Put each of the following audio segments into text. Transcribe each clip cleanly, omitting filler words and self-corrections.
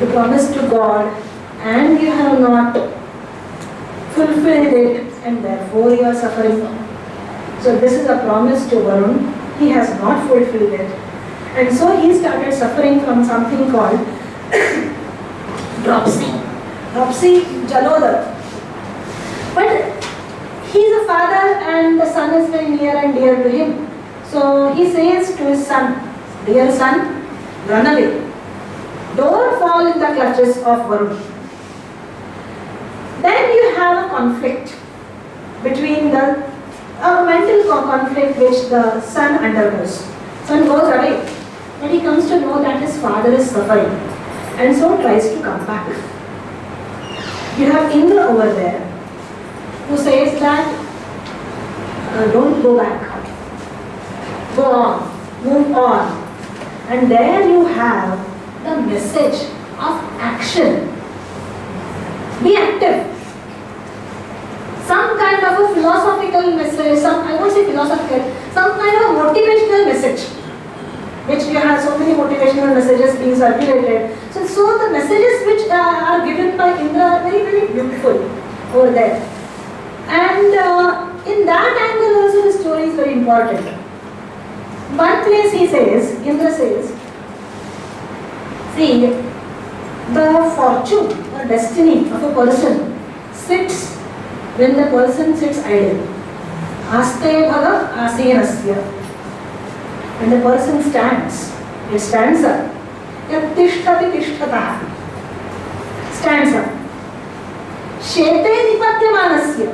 You promised to God and you have not fulfilled it, and therefore you are suffering. So this is a promise to Varun. He has not fulfilled it. And so he started suffering from something called dropsy. Dropsy, Jalodar. But he is a father and the son is very near and dear to him. So he says to his son, dear son, run away. Don't fall in the clutches of Varun. Then you have a conflict between a mental conflict which the son undergoes. Son goes away, but he comes to know that his father is suffering and so tries to come back. You have Indra over there who says that don't go back. Go on, move on. And there you have the message of action. Be active. Some kind of a philosophical message, I won't say philosophical, some kind of motivational message, which you have so many motivational messages being circulated. So the messages which are given by Indra are very, very beautiful over there. And in that angle also the story is very important. One place he says, Indra says, see, the fortune or destiny of a person sits when the person sits idle. Aste bhaga asenasya. When the person stands, it stands up. Yat tishtati tishtataha. Stands up. Shete nipatyamanasya.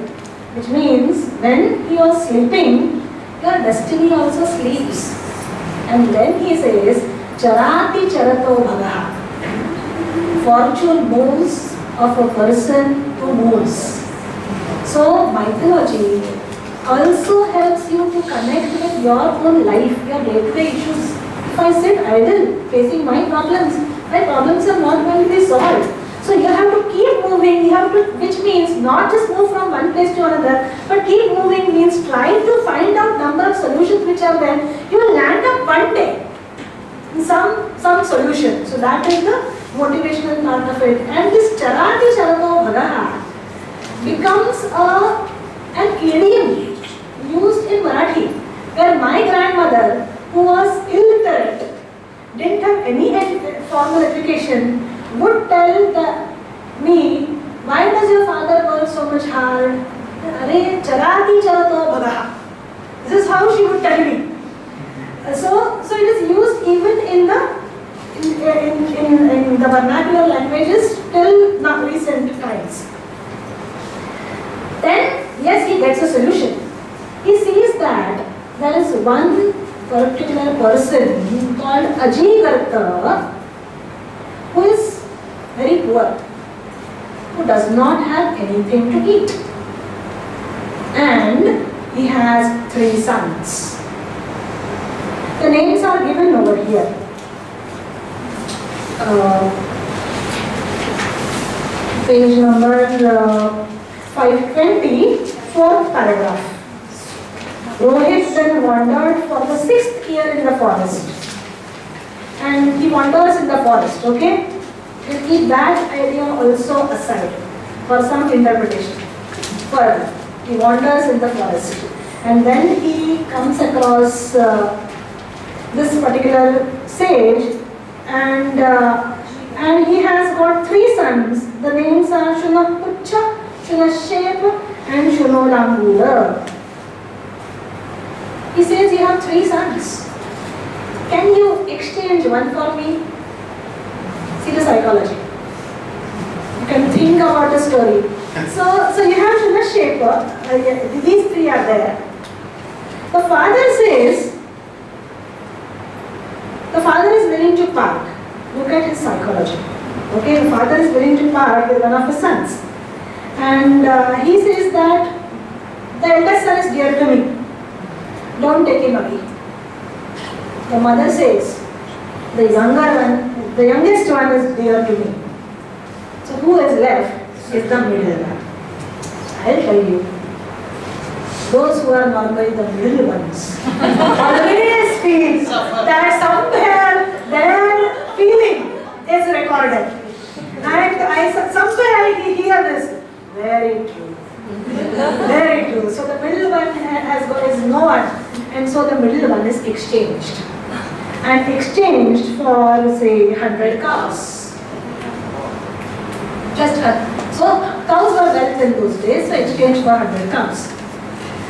Which means when he was sleeping, your destiny also sleeps. And then he says, charati charato bhagaha. Fortune moves of a person to moves. So mythology also helps you to connect with your own life, your day-to-day issues. If I sit idle facing my problems are not going to be solved. So you have to keep moving, which means not just move from one place to another, but keep moving means trying to find out number of solutions which are there. You will land up one day in some solution. So that is the motivational part of it. And this charati charato bhagaha becomes an idiom used in Marathi, where my grandmother, who was illiterate, didn't have any formal education, would tell me, why does your father work so much hard? Arey charati charato bhagaha. This is how she would tell me. So it is used even in the vernacular languages till now recent times. Then, yes, he gets a solution. He sees that there is one particular person called Ajigarta who is very poor, who does not have anything to eat. And he has 3 sons. The names are given over here. Page number 520, 4th paragraph. Rohit then wandered for the 6th year in the forest. And he wanders in the forest, okay? We'll keep that idea also aside for some interpretation. Further, he wanders in the forest. And then he comes across this particular sage, and he has got 3 sons. The names are Shunapucha, Shunashep, and Shunolangula. He says, you have 3 sons. Can you exchange one for me? See the psychology. You can think about the story. So you have Shunashep, these 3 are there. The father says, the father is willing to part. Look at his psychology. Okay, the father is willing to part with one of his sons. And he says that the eldest son is dear to me. Don't take him away. The mother says, the youngest one is dear to me. So who is left is the middle one. I'll tell you, those who are normally the middle ones always feel that somewhere their feeling is recorded. somewhere I hear this. Very true. Very true. So the middle one is no one, and so the middle one is exchanged. And exchanged for say 100 cows. So cows were wealth in those days, so exchanged for 100 cows.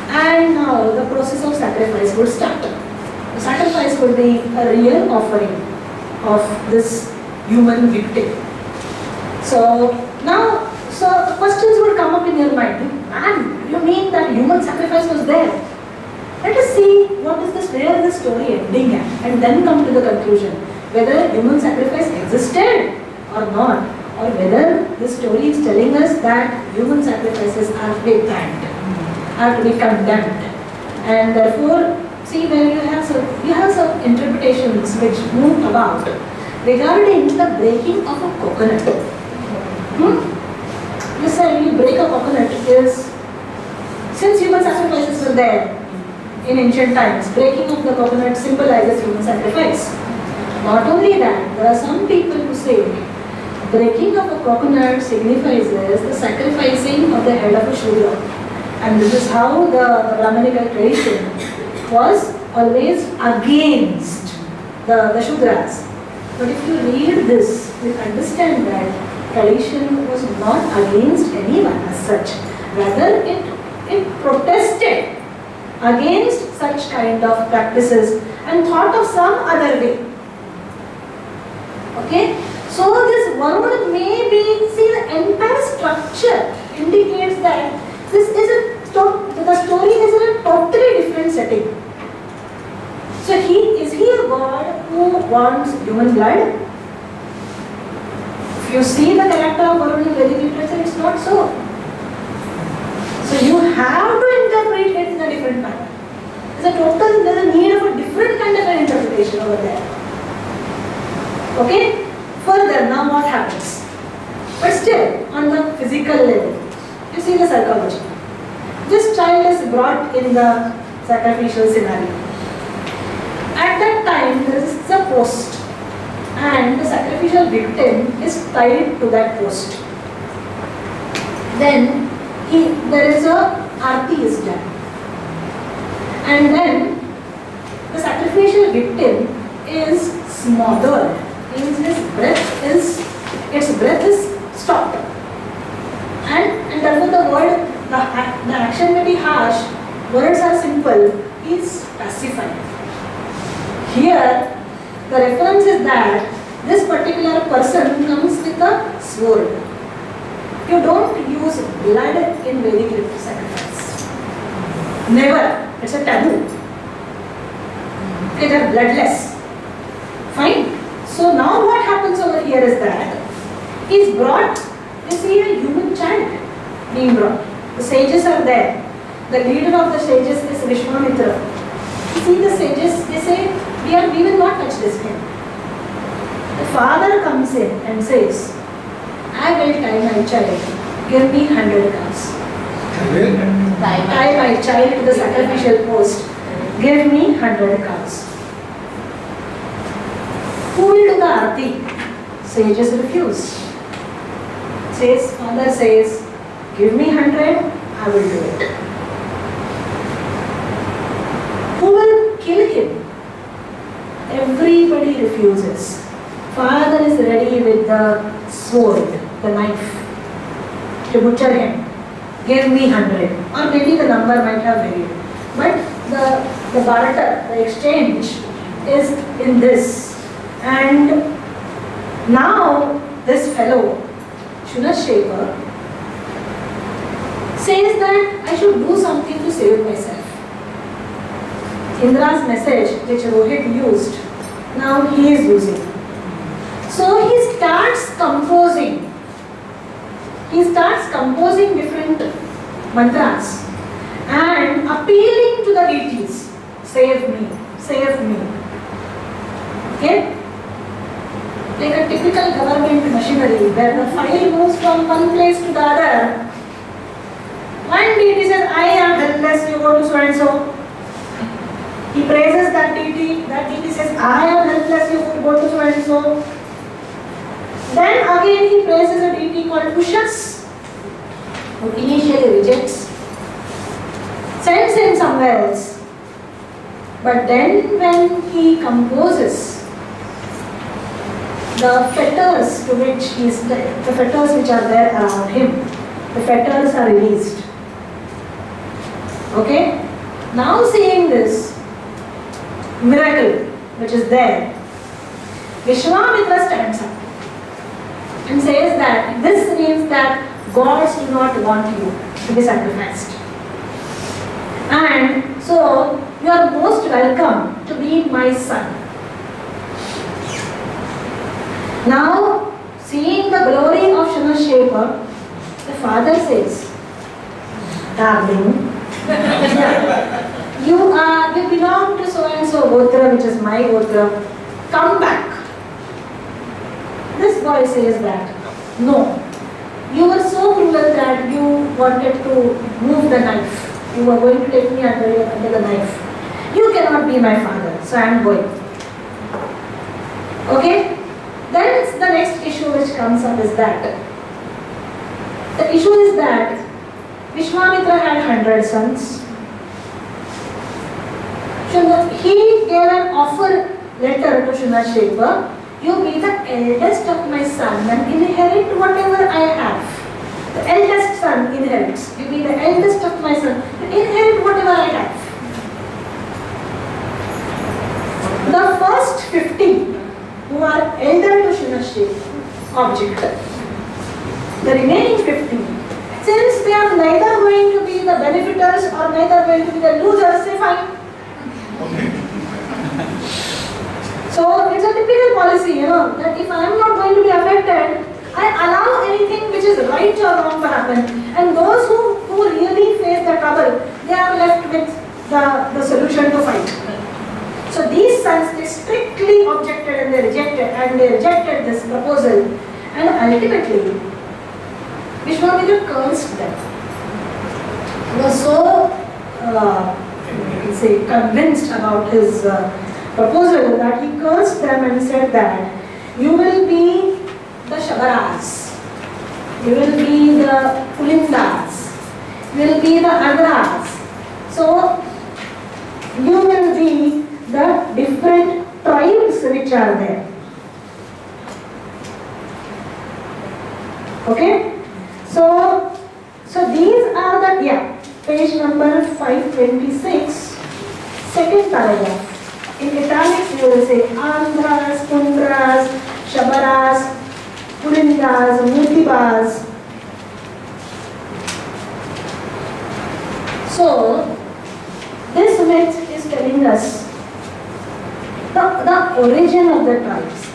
And now the process of sacrifice would start. The sacrifice would be a real offering of this human victim. So now, the questions would come up in your mind. Man, you mean that human sacrifice was there? Let us see where is the story ending at, and then come to the conclusion whether human sacrifice existed or not, or whether the story is telling us that human sacrifices are to be banned, are to be condemned, and therefore, see, when you have some interpretations which move about regarding the breaking of a coconut. Listen, you break a coconut is, since human sacrifices were there in ancient times, breaking of the coconut symbolizes human sacrifice. Not only that, there are some people who say breaking of a coconut signifies the sacrificing of the head of a Shudra. And this is how the Brahmanical tradition was always against the Shudras. But if you read this, you understand that tradition was not against anyone as such. Rather, it protested against such kind of practices and thought of some other way. Okay? So this Varuna may be, see, the entire structure indicates that this is the story is in a totally different setting. So is he a god who wants human blood? If you see the character of Varuna in Vedic literature, it's not so. So you have to interpret it in a different manner. There's a need of a different kind of an interpretation over there. Okay? Further, now what happens? But still, on the physical level, you see the psychology. This child is brought in the sacrificial scenario. At that time, there is a post, and the sacrificial victim is tied to that post. Then, there is a arti is done. And then, the sacrificial victim is smothered. Means its breath is stopped. And therefore the action may be harsh, words are simple, is pacified. Here, the reference is that this particular person comes with a sword. You don't use blood in Vedic sacrifice. Never. It's a taboo. Okay, they are bloodless. Fine. So now what happens over here is that he's brought, you see, a human child being brought. The sages are there. The leader of the sages is Vishwamitra. You see, the sages, they say, we will not touch this kid. The father comes in and says, I will tie my child. Give me 100 cows. Tie my child to the sacrificial post. Give me 100 cows. Who will do the arati? Sages refuse. Father says, give me 100, I will do it. Who will kill him? Everybody refuses. Father is ready with the sword, the knife, to butcher him. Give me 100. Or maybe the number might have varied. But the barter, the exchange is in this. And now this fellow, Shunasheva, says that I should do something to save myself. Indra's message, which Rohit used, now he is using. So he starts composing. He starts composing different mantras and appealing to the deities. Save me, save me. Okay? Like a typical government machinery where the file moves from one place to the other. One deity says, I am helpless, you go to so and so. He praises that deity says, I am helpless, you go to so and so. Then again he praises a deity called Ushas, who initially rejects, sends him somewhere else. But then when he composes the fetters to which he is, the fetters which are there around him, the fetters are released. Okay? Now seeing this miracle which is there, Vishwamitra stands up and says that this means that gods do not want you to be sacrificed. And so you are most welcome to be my son. Now, seeing the glory of Shunashepa, the father says, darling, you belong to so and so Gotra, which is my Gotra. Come back. This boy says that, no. You were so cruel that you wanted to move the knife. You were going to take me under the knife. You cannot be my father, so I am going. Okay? Then the next issue which comes up is that the issue is that Vishwamitra had 100 sons. He gave an offer letter to Shunashepa. You be the eldest of my son and inherit whatever I have. The eldest son inherits. You be the eldest of my son. You inherit whatever I have. The first 50 who are elder to Shunashepa, object. The remaining 50, since they are neither going to be the benefiters or neither going to be the losers, say fine. So it's a typical policy, that if I am not going to be affected, I allow anything which is right or wrong to happen. And those who really face the trouble, they are left with the solution to fight. So these sons, they strictly objected and they rejected this proposal. And ultimately, Vishwamitra cursed them. He was so convinced about his proposal that he cursed them and said that you will be the Shabaras, you will be the Pulindas, you will be the Agras. So you will be the different tribes which are there. Okay? So these are the, page number 526, second paragraph. In italics you will say Andhras, Kundras, Shabaras, Pulindas, Murtibas. So this myth is telling us the origin of the tribes.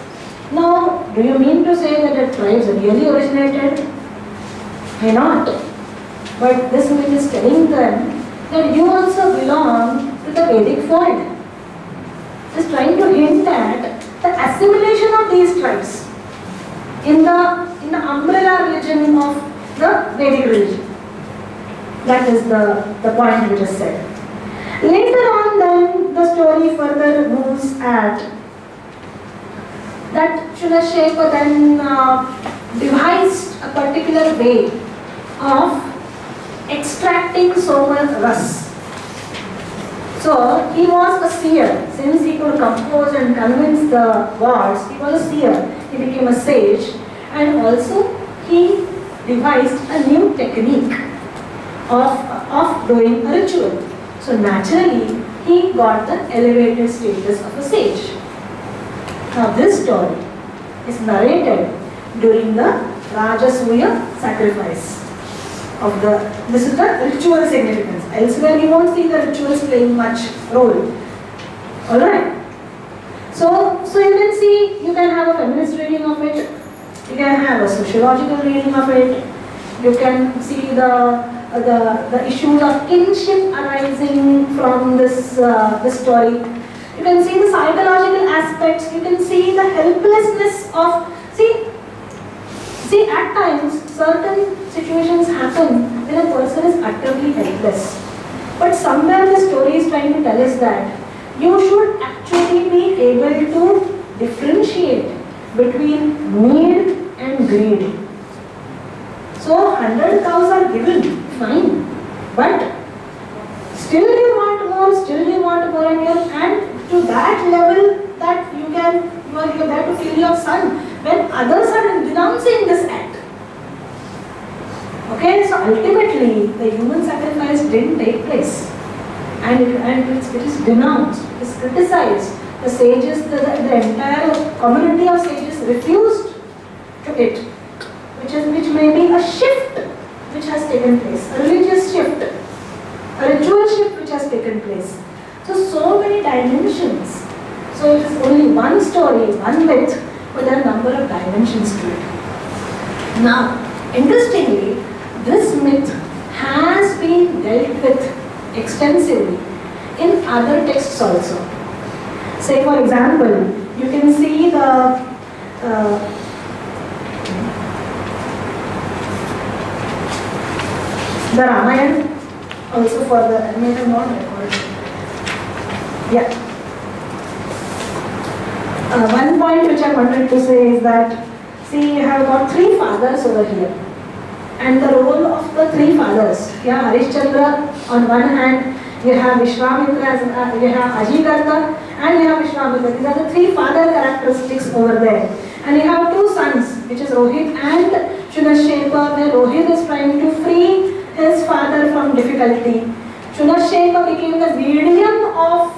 Now, do you mean to say that the tribes really originated? May not. But this myth is telling them that you also belong to the Vedic fold. It is trying to hint at the assimilation of these tribes in the umbrella religion of the Vedic religion. That is the point which is said. Later on then, the story further moves at that Shunashepa then devised a particular way of extracting Soma Ras. So he was a seer. Since he could compose and convince the gods, he was a seer. He became a sage, and also he devised a new technique of doing a ritual. So naturally, he got the elevated status of a sage. Now this story is narrated during the Rajasuya sacrifice. This is the ritual significance. Elsewhere you won't see the rituals playing much role. Alright. So you can see, you can have a feminist reading of it, you can have a sociological reading of it, you can see the issues of kinship arising from this story. You can see the psychological aspects, you can see the helplessness of, see at times certain situations happen when a person is utterly helpless. But somewhere the story is trying to tell us that you should actually be able to differentiate between need and greed. So 100 cows are given, fine, but still you want more, and to that level that you are there to kill your son when others are denouncing this act. Okay, so ultimately the human sacrifice didn't take place, and it is denounced, it is criticized. The sages, the entire community of sages refused to it, which may be a shift which has taken place, a religious shift, a ritual shift which has taken place. So many dimensions. So it is only one story, one myth, but there are a number of dimensions to it. Now, interestingly, this myth has been dealt with extensively in other texts also. Say for example, you can see the Ramayana, also for the, I may have not recorded. Yeah. One point which I wanted to say is that, see, you have got three fathers over here. And the role of the three fathers, Harishchandra on one hand, you have Vishwamitra, you have Ajigartha, and you have Vishwamitra. These are the three father characteristics over there. And you have two sons, which is Rohit and Shunashepa, where Rohit is trying to free his father from difficulty. Shunashepa became the medium of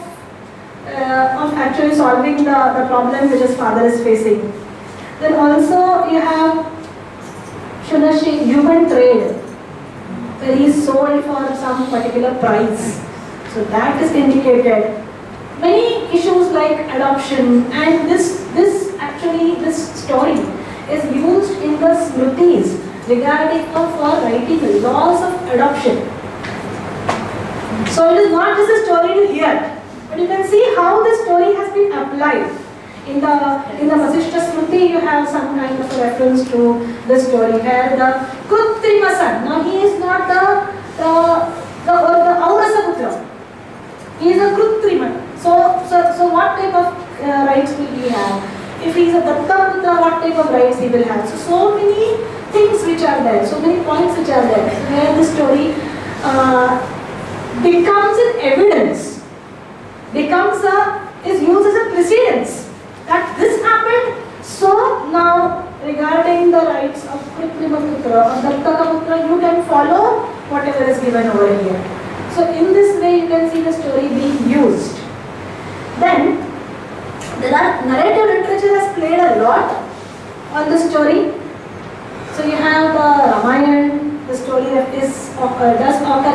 actually solving the problem which his father is facing. Then also you have Shunashepa, human trade, where he is sold for some particular price. So that is indicated. Many issues like adoption, and this story is used in the Smritis regarding for writing laws of adoption. So it is not just a story to hear, but you can see how this story has been applied. In the Vasishtha Smriti, you have some kind of a reference to the story where the Kutrima son, now he is not the Aurasa Putra, he is a Kutrima. So what type of rights will he have? If he is a Datta Putra, what type of rights he will have? So many things which are there, so many points which are there, where the story becomes an evidence, is used as a precedence that this happened. So now regarding the rights of Kritrima Putra or Dattaka Putra, you can follow whatever is given over here. So in this way you can see the story being used. Then there are narrative literature has played a lot on the story. So you have the Ramayana, the story that does occur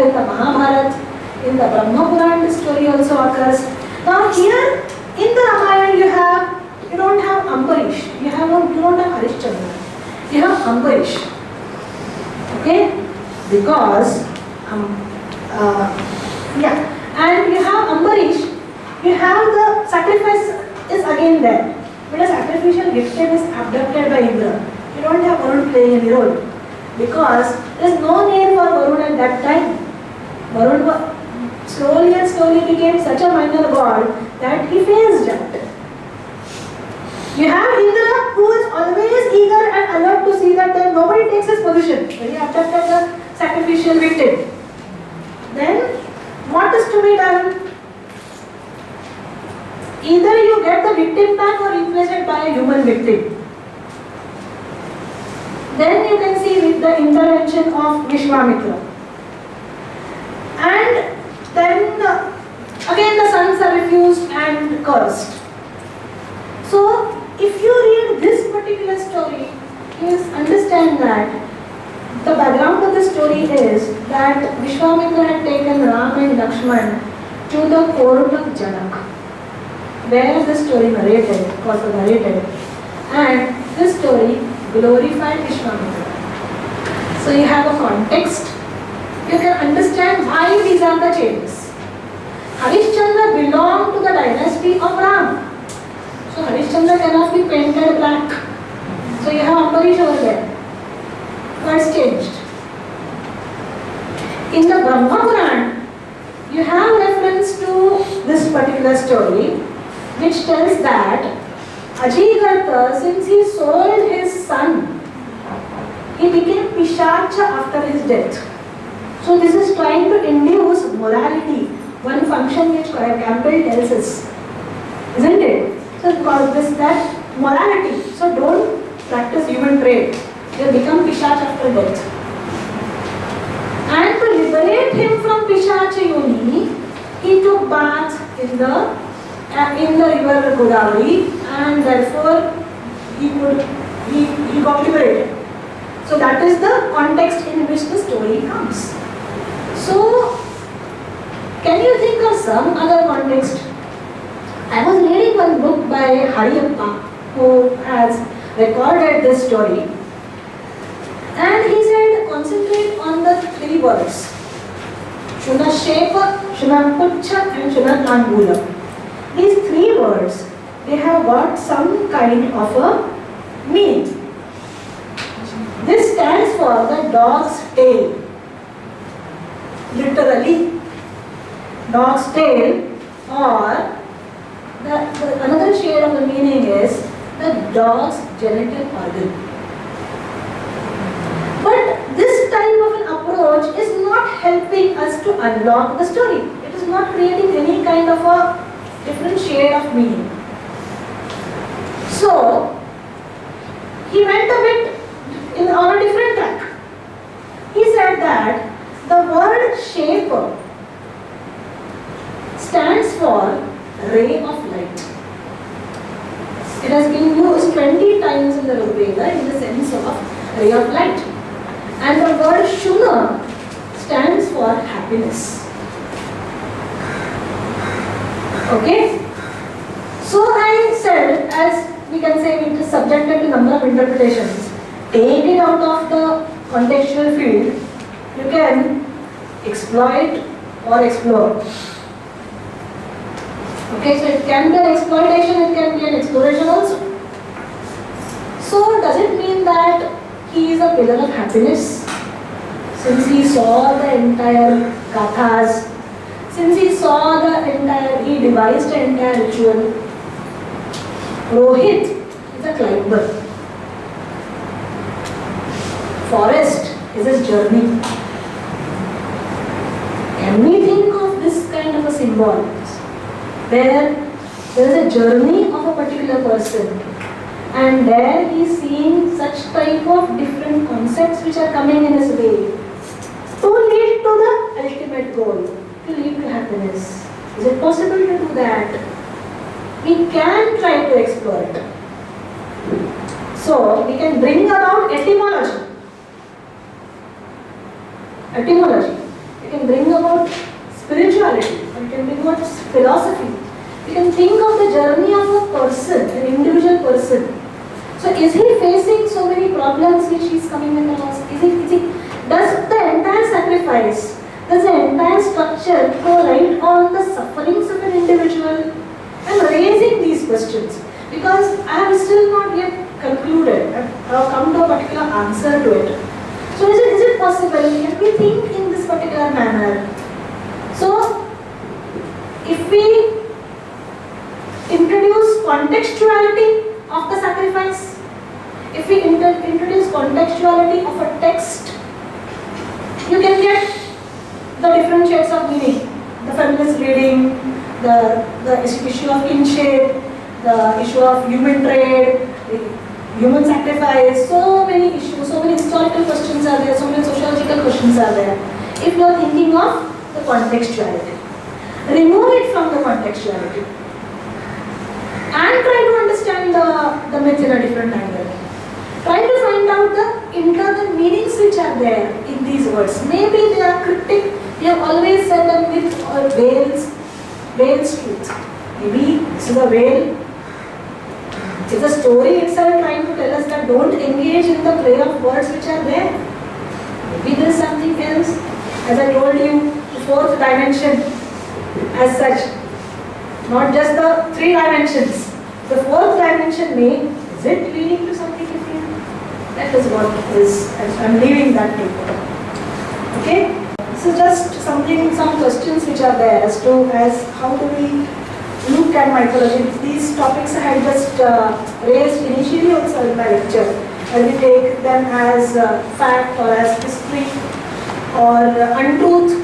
in the Mahabharata. In the Brahma Purana, the story also occurs. Now here in the Ramayana you don't have Ambarish, you don't have Harishchandra, you have Ambarish. Okay, because and you have Ambarish, you have the sacrifice is again there, but a sacrificial victim is abducted by Indra. You don't have Varun playing any role, because there is no name for Varun at that time. Varun slowly and slowly became such a minor god that he phased out. You have Indra, who is always eager and alert to see that nobody takes his position when he abducted the sacrificial victim. Then what is to be done? Either you get the victim back or replace it by a human victim. Then you can see with the intervention of Vishwamitra. And then again the sons are refused and cursed. So if you read this particular story, you understand that the background of the story is that Vishwamitra had taken Ram and Lakshman to the court of Janak, where the story was narrated, and this story glorified Vishwamitra. So you have a context, you can understand why these are the changes. Harishchandra belonged to the dynasty of Ram. So Harishchandra cannot be painted black. So you have Ambarish over there. What's changed? In the Brahma Purana, you have reference to this particular story, which tells that Ajigartha, since he sold his son he became Pishacha after his death. So this is trying to induce morality, one function which Campbell tells us, isn't it? So this that morality. So don't practice human trade. You become Pishach after death. And to liberate him from Pishacha Yoni, he took bath in the river Godavari, and therefore he got liberated. So that is the context in which the story comes. So, can you think of some other context? I was reading one book by Hariyappa, who has recorded this story, and he said concentrate on the three words: Shunashepa, Shunapucha and Shunatangula. These three words, they have got some kind of a meaning. This stands for the dog's tail. Literally, dog's tail, or another shade of the meaning is the dog's genital organ. But this type of an approach is not helping us to unlock the story. It is not creating any kind of a different shade of meaning. So, he went a bit on a different track. He said that the word shaper stands for ray of light. It has been used 20 times in the Rig Veda in the sense of ray of light. And the word Shuna stands for happiness. Okay? So I said, as we can say, it is subjected to number of interpretations. Take it out of the contextual field, you can exploit or explore. Okay, so it can be an exploitation, it can be an exploration also. So does it mean that he is a pillar of happiness? Since he saw the entire kathas, since he saw the entire, he devised the entire ritual. Rohit is a climber. Forest is his journey. Can we think of this kind of a symbol where there is a journey of a particular person, and there he is seeing such type of different concepts which are coming in his way to lead to the ultimate goal, to lead to happiness? Is it possible to do that? We can try to explore it. So we can bring about etymology. We can bring about spirituality, we can bring about philosophy. We can think of the journey of a person, an individual person. So is he facing so many problems which he is coming across? Does the entire sacrifice, does the entire structure go right on the sufferings of an individual? I am raising these questions because I have still not yet concluded. I have come to a particular answer to it. So is it possible? Can we think in this particular manner? So, if we introduce contextuality of the sacrifice, if we introduce contextuality of a text, you can get the different shades of meaning. The feminist reading, the issue of kinship, the issue of human trade, human sacrifice, so many issues, so many historical questions are there, so many sociological questions are there. If you are thinking of the contextuality, remove it from the contextuality and try to understand the myth in a different angle. Try to find out the internal meanings which are there in these words. Maybe they are cryptic. We have always said that myth or whale's truth. Maybe this is a whale. It's a story itself trying to tell us that don't engage in the play of words which are there. Maybe there is something else. As I told you, the fourth dimension as such, not just the three dimensions. The fourth dimension is it leading to something different? That is what is, I'm leaving that to you. Okay? This is just some questions which are there as how do we look at mythology. These topics I had just raised initially also in my lecture. whether we take them as fact or as history or untruth.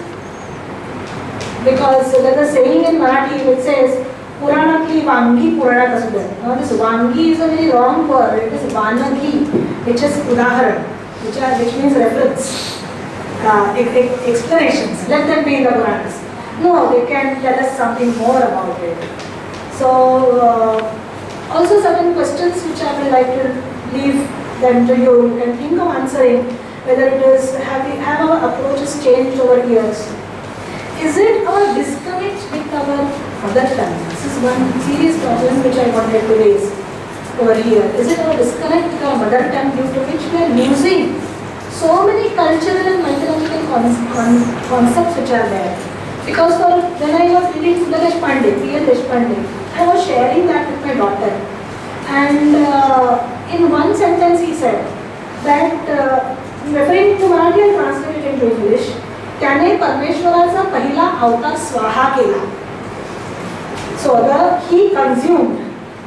Because there's a saying in Marathi which says, Puranatli Vangi Puranak Asudhan. Now this Vangi is a very wrong word. It is Vanagi, which is Udaharan, which means reference, explanations. Let them be in the Puranas. No, they can tell us something more about it. So, also certain questions which I would like to leave them to you. You can think of answering whether it is, have our approaches changed over years? Is it our disconnect with our mother tongue? This is one serious problem which I wanted to raise over here. Is it our disconnect with our mother tongue due to which we are losing so many cultural and mythological concepts which are there? Because when I was reading P.L. Deshpande, I was sharing that with my daughter. And in one sentence he said that, referring to Marathi and translated into English, त्याने परमेश्वराचा पहिला अवतार स्वाहा केला. So he consumed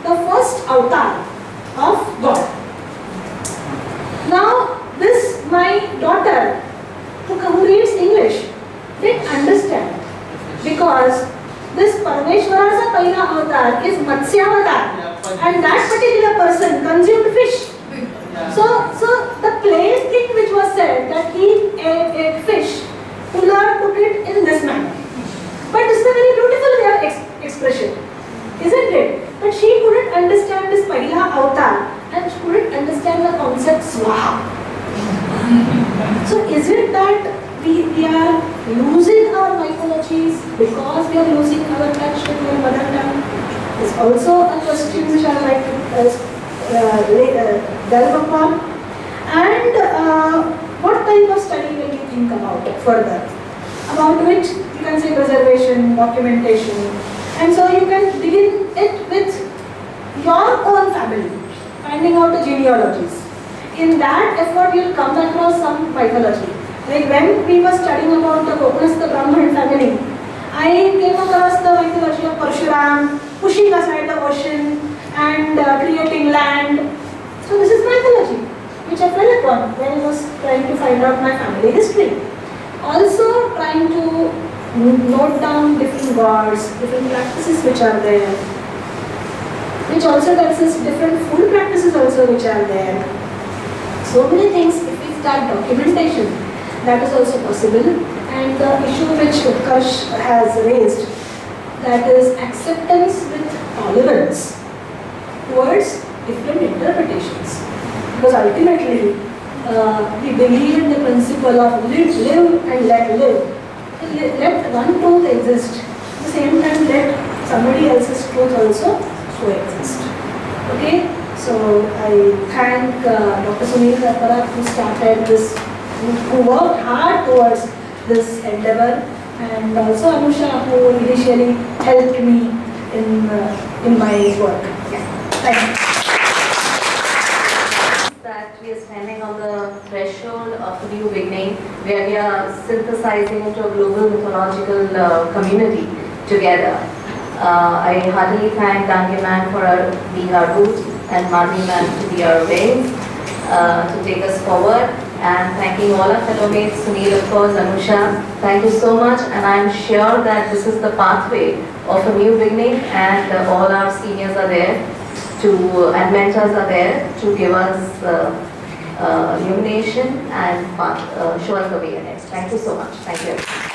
the first avatar of God. Now this, my daughter who reads English, didn't understand, because this Parmeshwara's पहिला avatar is Matsyavatar, and that particular person consumed fish. So the plain thing which was said, that he ate fish, Pula took it in this manner. But this is a very beautiful way of expression, isn't it? But she couldn't understand this Pahila avatar, and she couldn't understand the concept Swaha. So is it that we are losing our mythologies because we are losing our touch with our mother tongue? It's also a question which I would like to delve upon. And what type of study will you think about further? About which you can say preservation, documentation, and so you can begin it with your own family, finding out the genealogies. In that effort, you will come across some mythology. Like when we were studying about the Kokanastha Brahman family, I came across the mythology of Parshuram, pushing aside the ocean and creating land. So this is mythology which I fell upon when I was trying to find out my family history. Also trying to note down different gods, different practices which are there, which also tells us different food practices also which are there. So many things, if we start documentation, that is also possible. And the issue which Utkarsh has raised, that is acceptance with tolerance towards different interpretations. Because ultimately, we believe in the principle of live and let live. Let one truth exist. At the same time, let somebody else's truth also coexist. Okay? So I thank Dr. Sunil Karpara who started this, who worked hard towards this endeavor, and also Anusha who initially helped me in my work. Yeah. Thank you. That we are standing on the threshold of a new beginning, where we are synthesizing into a global mythological community together. I heartily thank Dange Man for being our root and Madhvi Man to be our wings to take us forward. And thanking all our fellow mates, Sunil, of course, Anusha, thank you so much. And I'm sure that this is the pathway of a new beginning, and all our seniors are there and mentors are there to give us illumination and show us the way ahead. Thank you so much. Thank you.